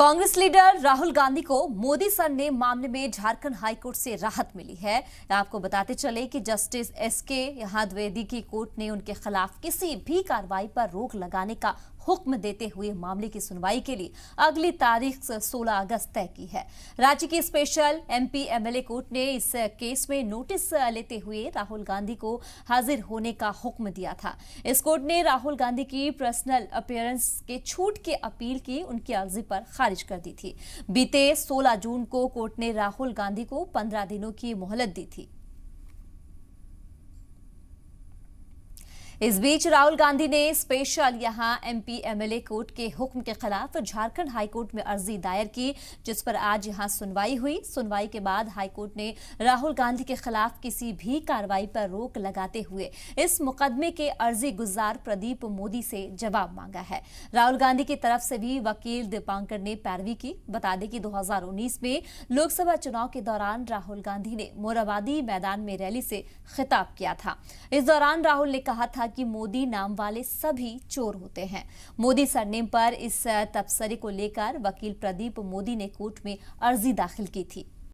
Congress leader Rahul Gandhi को Modi sir ने मामले में झारखंड हाईकोर्ट से राहत मिली है। आपको बताते चले कि जस्टिस एसके द्विवेदी की कोर्ट ने उनके खिलाफ किसी भी कार्रवाई पर रोक लगाने का हुक्म देते हुए मामले की सुनवाई के लिए अगली तारीख 16 अगस्त तय की है। राज्य की स्पेशल एमपी एमएलए कोर्ट ने इस केस में नोटिस लेते हुए राहुल गांधी को हाजिर होने का हुक्म दिया था। इस कोर्ट ने राहुल गांधी की पर्सनल अपीयरेंस के छूट की अपील की उनकी अर्जी पर खारिज कर दी थी। बीते 16 जून को कोर्ट ने राहुल गांधी को 15 दिनों की मोहलत दी थी। इस बीच राहुल गांधी ने स्पेशल यहां एमपी एमएलए कोर्ट के हुक्म के खिलाफ झारखंड हाईकोर्ट में अर्जी दायर की, जिस पर आज यहां सुनवाई हुई। सुनवाई के बाद हाईकोर्ट ने राहुल गांधी के खिलाफ किसी भी कार्रवाई पर रोक लगाते हुए इस मुकदमे के अर्जी गुजार प्रदीप मोदी से जवाब मांगा है। राहुल गांधी की तरफ से भी वकील दीपांकर ने पैरवी की। बता दें कि 2019 में लोकसभा चुनाव के दौरान राहुल गांधी ने मोरहाबादी मैदान में रैली से खिताब किया था। इस दौरान राहुल ने कहा था कि मोदी नाम वाले सभी चोर होते हैं। मोदी सरनेम पर इस तबसरे को लेकर वकील प्रदीप मोदी ने कोर्ट में अर्जी दाखिल की थी।